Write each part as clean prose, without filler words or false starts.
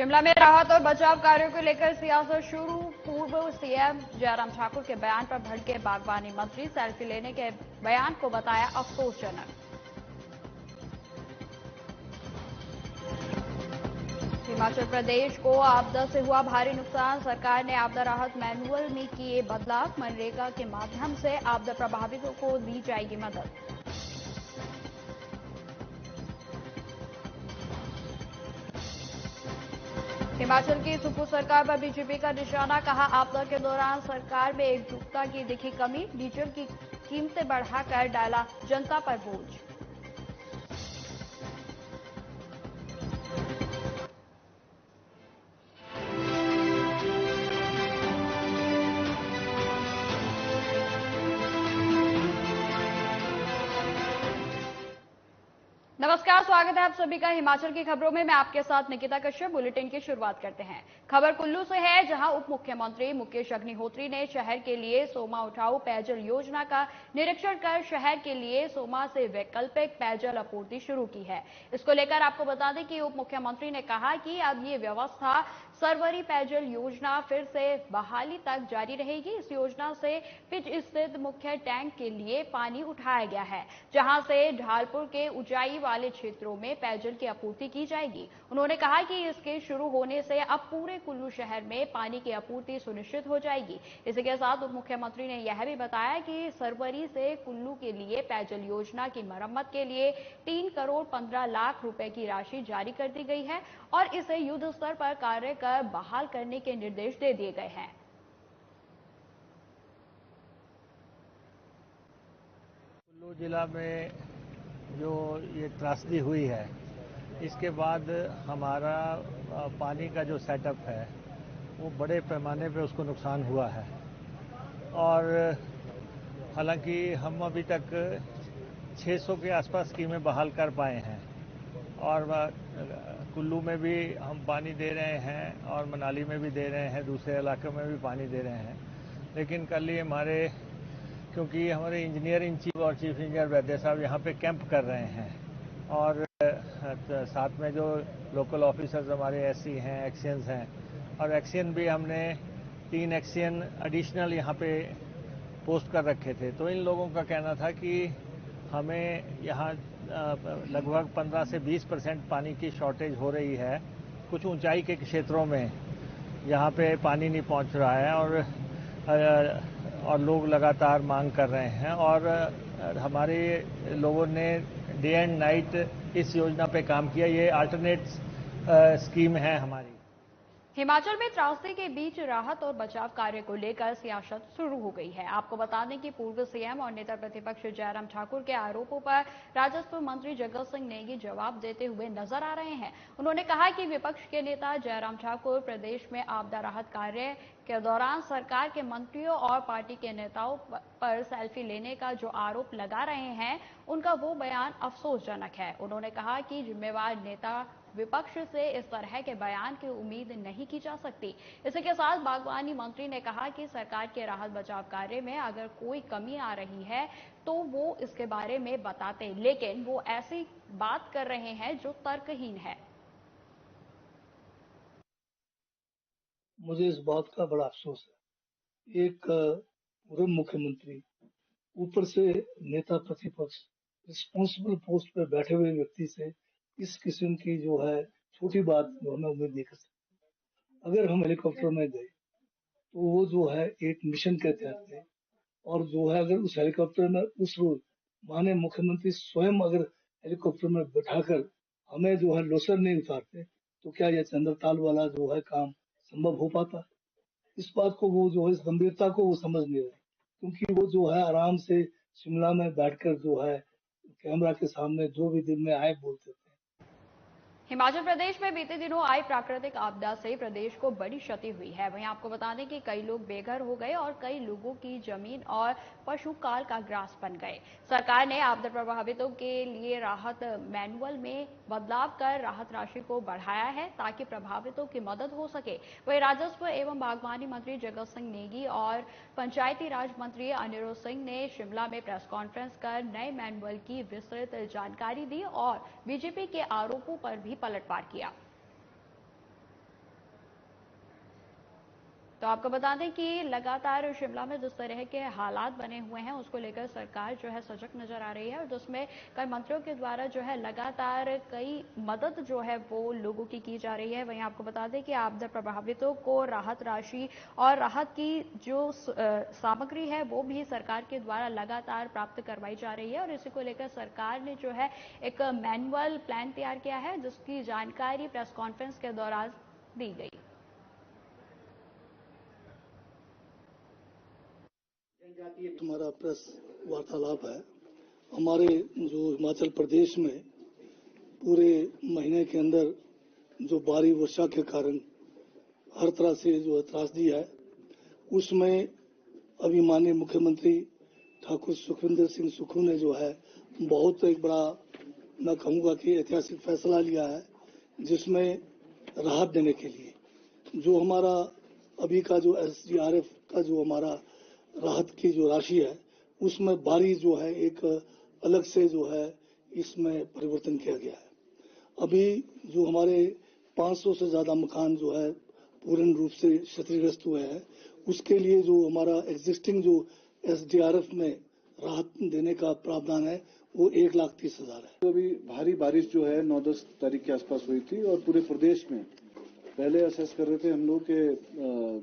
शिमला में राहत और बचाव कार्यों को लेकर सियासत शुरू। पूर्व सीएम जयराम ठाकुर के बयान पर भड़के बागवानी मंत्री। सेल्फी लेने के बयान को बताया अफसोसजनक। हिमाचल प्रदेश को आपदा से हुआ भारी नुकसान। सरकार ने आपदा राहत मैनुअल में किए बदलाव। मनरेगा के माध्यम से आपदा प्रभावितों को दी जाएगी मदद। हिमाचल की सुप्पू सरकार पर बीजेपी का निशाना। कहा, आपदा के दौरान सरकार में एकजुटता की दिखी कमी। डीजल की कीमतें बढ़ाकर डाला जनता पर बोझ। नमस्कार, स्वागत है आप सभी का हिमाचल की खबरों में। मैं आपके साथ निकिता कश्यप। बुलेटिन की शुरुआत करते हैं। खबर कुल्लू से है, जहां उप मुख्यमंत्री मुकेश अग्निहोत्री ने शहर के लिए सोमा उठाऊ पेयजल योजना का निरीक्षण कर शहर के लिए सोमा से वैकल्पिक पेयजल आपूर्ति शुरू की है। इसको लेकर आपको बता दें कि उप मुख्यमंत्री ने कहा कि अब ये व्यवस्था सरवरी पेयजल योजना फिर से बहाली तक जारी रहेगी। इस योजना से पिच स्थित मुख्य टैंक के लिए पानी उठाया गया है, जहां से ढालपुर के ऊंचाई वाले क्षेत्रों में पेयजल की आपूर्ति की जाएगी। उन्होंने कहा कि इसके शुरू होने से अब पूरे कुल्लू शहर में पानी की आपूर्ति सुनिश्चित हो जाएगी। इसी के साथ उप मुख्यमंत्री ने यह भी बताया कि सरवरी से कुल्लू के लिए पेयजल योजना की मरम्मत के लिए 3 करोड़ 15 लाख रुपए की राशि जारी कर दी गई है और इसे युद्ध स्तर पर कार्य कर बहाल करने के निर्देश दे दिए गए हैं। कुल्लू जिला में जो ये त्रासदी हुई है, इसके बाद हमारा पानी का जो सेटअप है वो बड़े पैमाने पे उसको नुकसान हुआ है। और हालांकि हम अभी तक 600 के आसपास स्कीमें बहाल कर पाए हैं और कुल्लू में भी हम पानी दे रहे हैं और मनाली में भी दे रहे हैं, दूसरे इलाकों में भी पानी दे रहे हैं। लेकिन कल ही क्योंकि हमारे इंजीनियर इन चीफ और चीफ इंजीनियर वैद्य साहब यहाँ पे कैंप कर रहे हैं और साथ में जो लोकल ऑफिसर्स हमारे एससी हैं, एक्सियंस हैं, और एक्सियन भी हमने 3 एक्सियन एडिशनल यहाँ पे पोस्ट कर रखे थे। तो इन लोगों का कहना था कि हमें यहाँ लगभग 15 से 20% पानी की शॉर्टेज हो रही है। कुछ ऊंचाई के क्षेत्रों में यहाँ पे पानी नहीं पहुँच रहा है और लोग लगातार मांग कर रहे हैं और हमारे लोगों ने डे एंड नाइट इस योजना पे काम किया। ये अल्टरनेट स्कीम है हमारी। हिमाचल में त्रासदी के बीच राहत और बचाव कार्य को लेकर सियासत शुरू हो गई है। आपको बता दें कि पूर्व सीएम और नेता प्रतिपक्ष जयराम ठाकुर के आरोपों पर राजस्व मंत्री जगत सिंह नेगी जवाब देते हुए नजर आ रहे हैं। उन्होंने कहा कि विपक्ष के नेता जयराम ठाकुर प्रदेश में आपदा राहत कार्य के दौरान सरकार के मंत्रियों और पार्टी के नेताओं पर सेल्फी लेने का जो आरोप लगा रहे हैं, उनका वो बयान अफसोसजनक है। उन्होंने कहा कि जिम्मेवार नेता विपक्ष से इस तरह के बयान की उम्मीद नहीं की जा सकती। इसी के साथ बागवानी मंत्री ने कहा कि सरकार के राहत बचाव कार्य में अगर कोई कमी आ रही है तो वो इसके बारे में बताते, लेकिन वो ऐसी बात कर रहे हैं जो तर्कहीन है। मुझे इस बात का बड़ा अफसोस है। एक पूर्व मुख्यमंत्री, ऊपर से नेता प्रतिपक्ष, रिस्पॉन्सिबल पोस्ट पर बैठे हुए व्यक्ति से इस किस्म की जो है छोटी बात जो हमें उम्मीद नहीं कर सकते। अगर हम हेलीकॉप्टर में गए तो वो जो है एक मिशन के तहत थे और जो है अगर उस हेलीकॉप्टर में उस रोज माननीय मुख्यमंत्री स्वयं अगर हेलीकॉप्टर में बैठाकर हमें जो है लोसर नहीं उतारते तो क्या यह चंद्रताल वाला जो है काम संभव हो पाता? इस बात को वो जो है, इस गंभीरता को वो समझ नहीं रहे, क्योंकि वो जो है आराम से शिमला में बैठकर जो है कैमरा के सामने जो भी दिल में आए बोलते थे। हिमाचल प्रदेश में बीते दिनों आई प्राकृतिक आपदा से प्रदेश को बड़ी क्षति हुई है। वहीं आपको बता दें कि कई लोग बेघर हो गए और कई लोगों की जमीन और पशु काल का ग्रास बन गए। सरकार ने आपदा प्रभावितों के लिए राहत मैनुअल में बदलाव कर राहत राशि को बढ़ाया है ताकि प्रभावितों की मदद हो सके। वहीं राजस्व एवं बागवानी मंत्री जगत सिंह नेगी और पंचायती राज मंत्री अनिरुद्ध सिंह ने शिमला में प्रेस कॉन्फ्रेंस कर नए मैनुअल की विस्तृत जानकारी दी और बीजेपी के आरोपों पर भी पलटवार किया। तो आपको बता दें कि लगातार शिमला में जिस तरह के हालात बने हुए हैं उसको लेकर सरकार जो है सजग नजर आ रही है और जिसमें कई मंत्रियों के द्वारा जो है लगातार कई मदद जो है वो लोगों की जा रही है। वहीं आपको बता दें कि आपदा प्रभावितों को राहत राशि और राहत की जो सामग्री है वो भी सरकार के द्वारा लगातार प्राप्त करवाई जा रही है और इसी को लेकर सरकार ने जो है एक मैनुअल प्लान तैयार किया है जिसकी जानकारी प्रेस कॉन्फ्रेंस के दौरान दी गई। तुम्हारा प्रेस वार्तालाप है। हमारे जो हिमाचल प्रदेश में पूरे महीने के अंदर जो भारी वर्षा के कारण हर तरह से जो त्रासदी है, उसमें अभी माननीय मुख्यमंत्री ठाकुर सुखविंदर सिंह सुक्खू ने जो है बहुत एक बड़ा, मैं कहूँगा कि ऐतिहासिक फैसला लिया है, जिसमें राहत देने के लिए जो हमारा अभी का जो SDRF का जो हमारा राहत की जो राशि है उसमें भारी जो है एक अलग से जो है इसमें परिवर्तन किया गया है। अभी जो हमारे 500 से ज्यादा मकान जो है पूर्ण रूप से क्षतिग्रस्त हुए हैं, उसके लिए जो हमारा एग्जिस्टिंग जो SDRF में राहत देने का प्रावधान है वो 1,30,000 है। तो अभी भारी बारिश जो है 9-10 तारीख के आसपास हुई थी और पूरे प्रदेश में पहले असेस कर रहे थे हम लोग के,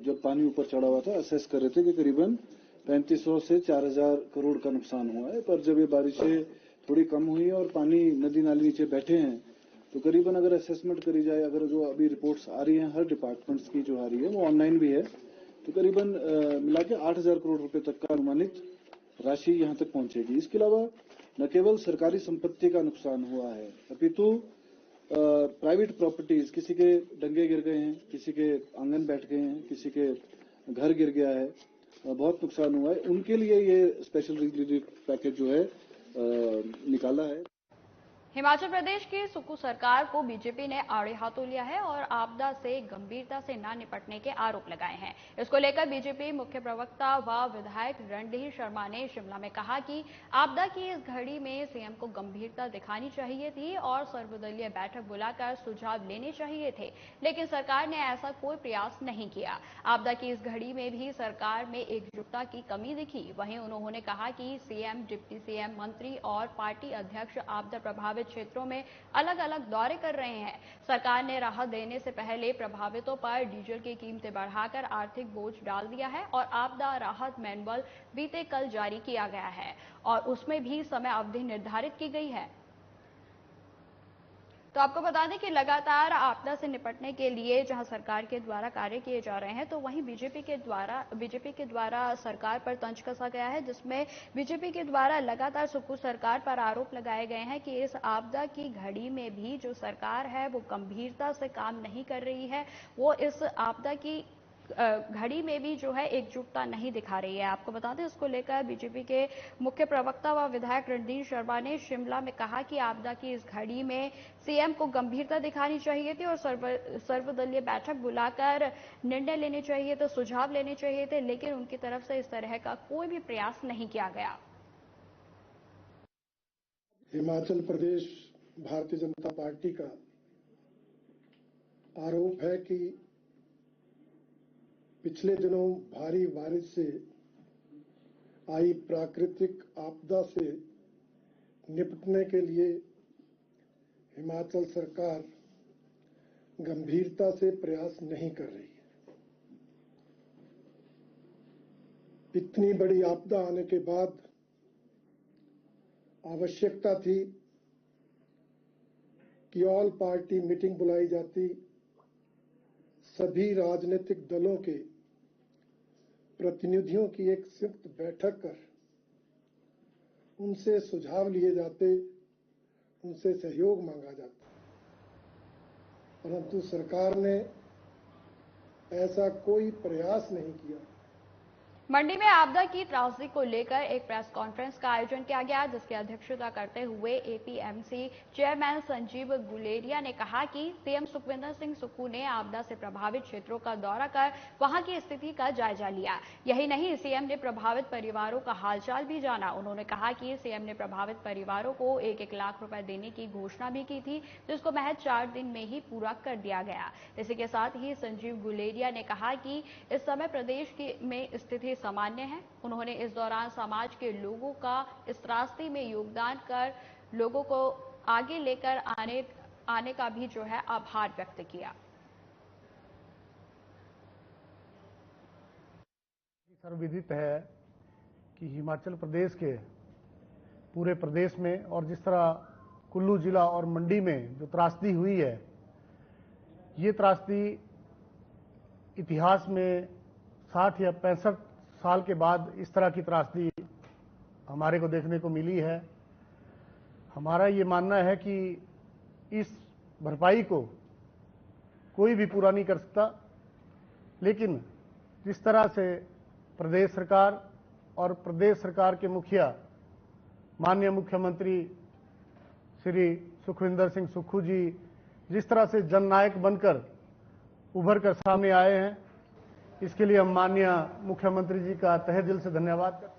जब पानी ऊपर चढ़ा हुआ था असेस कर रहे थे कि करीबन 3500 से 4000 करोड़ का नुकसान हुआ है। पर जब ये बारिशें थोड़ी कम हुई और पानी नदी नाले नीचे बैठे हैं तो करीबन अगर असेसमेंट करी जाए, अगर जो अभी रिपोर्ट्स आ रही हैं हर डिपार्टमेंट्स की जो आ रही है वो ऑनलाइन भी है, तो करीबन मिला के 8000 करोड़ रुपए तक का अनुमानित राशि यहां तक पहुंचेगी। इसके अलावा न केवल सरकारी संपत्ति का नुकसान हुआ है अपितु प्राइवेट प्रॉपर्टीज, किसी के डंगे गिर गए हैं, किसी के आंगन बैठ गए हैं, किसी के घर गिर गया है, बहुत नुकसान हुआ है। उनके लिए ये स्पेशल रिलीफ पैकेज जो है निकाला है। हिमाचल प्रदेश की सुक्खू सरकार को बीजेपी ने आड़े हाथों लिया है और आपदा से गंभीरता से न निपटने के आरोप लगाए हैं। इसको लेकर बीजेपी मुख्य प्रवक्ता व विधायक रणधीर शर्मा ने शिमला में कहा कि आपदा की इस घड़ी में सीएम को गंभीरता दिखानी चाहिए थी और सर्वदलीय बैठक बुलाकर सुझाव लेने चाहिए थे, लेकिन सरकार ने ऐसा कोई प्रयास नहीं किया। आपदा की इस घड़ी में भी सरकार में एकजुटता की कमी दिखी। वहीं उन्होंने कहा कि सीएम, डिप्टी सीएम, मंत्री और पार्टी अध्यक्ष आपदा प्रभावित क्षेत्रों में अलग अलग दौरे कर रहे हैं। सरकार ने राहत देने से पहले प्रभावितों पर डीजल की कीमतें बढ़ाकर आर्थिक बोझ डाल दिया है और आपदा राहत मैनुअल बीते कल जारी किया गया है और उसमें भी समय अवधि निर्धारित की गई है। तो आपको बता दें कि लगातार आपदा से निपटने के लिए जहां सरकार के द्वारा कार्य किए जा रहे हैं, तो वहीं बीजेपी के द्वारा सरकार पर तंज कसा गया है, जिसमें बीजेपी के द्वारा लगातार सुक्खू सरकार पर आरोप लगाए गए हैं कि इस आपदा की घड़ी में भी जो सरकार है वो गंभीरता से काम नहीं कर रही है, वो इस आपदा की घड़ी में भी जो है एकजुटता नहीं दिखा रही है। आपको बता दें, इसको लेकर बीजेपी के मुख्य प्रवक्ता व विधायक रणधीर शर्मा ने शिमला में कहा कि आपदा की इस घड़ी में सीएम को गंभीरता दिखानी चाहिए थी और सर्वदलीय बैठक बुलाकर निर्णय लेने चाहिए थे, सुझाव लेने चाहिए थे, लेकिन उनकी तरफ से इस तरह का कोई भी प्रयास नहीं किया गया। हिमाचल प्रदेश भारतीय जनता पार्टी का आरोप है कि पिछले दिनों भारी बारिश से आई प्राकृतिक आपदा से निपटने के लिए हिमाचल सरकार गंभीरता से प्रयास नहीं कर रही है। इतनी बड़ी आपदा आने के बाद आवश्यकता थी कि ऑल पार्टी मीटिंग बुलाई जाती, सभी राजनीतिक दलों के प्रतिनिधियों की एक संयुक्त बैठक कर उनसे सुझाव लिए जाते, उनसे सहयोग मांगा जाता, परंतु सरकार ने ऐसा कोई प्रयास नहीं किया मंडी में आपदा की त्रासदी को लेकर एक प्रेस कॉन्फ्रेंस का आयोजन किया गया, जिसकी अध्यक्षता करते हुए एपीएमसी चेयरमैन संजीव गुलेरिया ने कहा कि सीएम सुखविंदर सिंह सुक्खू ने आपदा से प्रभावित क्षेत्रों का दौरा कर वहां की स्थिति का जायजा लिया। यही नहीं, सीएम ने प्रभावित परिवारों का हालचाल भी जाना। उन्होंने कहा कि सीएम ने प्रभावित परिवारों को 1-1 लाख रुपए देने की घोषणा भी की थी, जिसको महज 4 दिन में ही पूरा कर दिया गया। इसी के साथ ही संजीव गुलेरिया ने कहा कि इस समय प्रदेश में स्थिति सामान्य है। उन्होंने इस दौरान समाज के लोगों का इस त्रासदी में योगदान कर लोगों को आगे लेकर आने का भी आभार व्यक्त किया। सर्वविदित है कि हिमाचल प्रदेश के पूरे प्रदेश में और जिस तरह कुल्लू जिला और मंडी में जो त्रासदी हुई है, ये त्रासदी इतिहास में 60 या 65 साल के बाद इस तरह की त्रासदी हमारे को देखने को मिली है। हमारा ये मानना है कि इस भरपाई को कोई भी पूरा नहीं कर सकता, लेकिन जिस तरह से प्रदेश सरकार और प्रदेश सरकार के मुखिया माननीय मुख्यमंत्री श्री सुखविंदर सिंह सुक्खू जी जिस तरह से जननायक बनकर उभर कर सामने आए हैं, इसके लिए हम माननीय मुख्यमंत्री जी का तहे दिल से धन्यवाद करते हैं।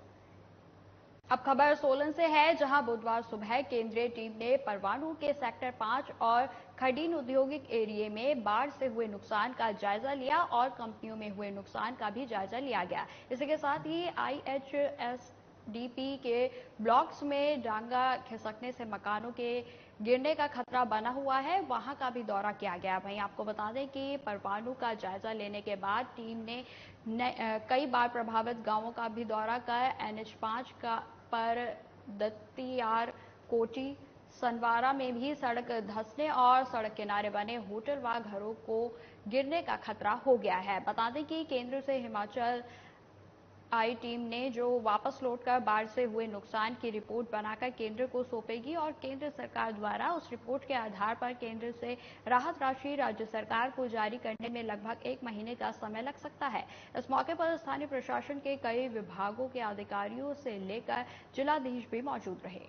अब खबर सोलन से है, जहां बुधवार सुबह केंद्रीय टीम ने परवाणु के सेक्टर 5 और खडीन औद्योगिक एरिया में बाढ़ से हुए नुकसान का जायजा लिया और कंपनियों में हुए नुकसान का भी जायजा लिया गया। इसी के साथ ही IHSDP के ब्लॉक्स में डांगा खिसकने से मकानों के गिरने का खतरा बना हुआ है, वहां का भी दौरा किया गया। वहीं आपको बता दें कि परवाणु का जायजा लेने के बाद टीम ने कई बार प्रभावित गांवों का भी दौरा कर NH5 पर दत्तियार, कोटी, सनवारा में भी सड़क धंसने और सड़क किनारे बने होटल व घरों को गिरने का खतरा हो गया है। बता दें कि केंद्र से हिमाचल आई टीम ने जो वापस लौटकर बाढ़ से हुए नुकसान की रिपोर्ट बनाकर केंद्र को सौंपेगी और केंद्र सरकार द्वारा उस रिपोर्ट के आधार पर केंद्र से राहत राशि राज्य सरकार को जारी करने में लगभग 1 महीने का समय लग सकता है। इस मौके पर स्थानीय प्रशासन के कई विभागों के अधिकारियों से लेकर जिलाधीश भी मौजूद रहे।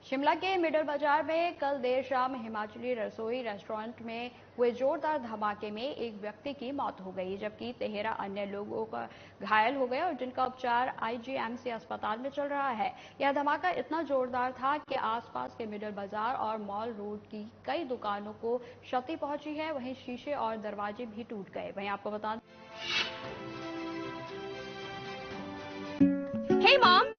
शिमला के मिडल बाजार में कल देर शाम हिमाचली रसोई रेस्टोरेंट में हुए जोरदार धमाके में एक व्यक्ति की मौत हो गई, जबकि 13 अन्य लोगों का घायल हो गए और जिनका उपचार IGMC अस्पताल में चल रहा है। यह धमाका इतना जोरदार था कि आसपास के मिडल बाजार और मॉल रोड की कई दुकानों को क्षति पहुंची है। वहीं शीशे और दरवाजे भी टूट गए। वहीं आपको बता दें, Hey mom,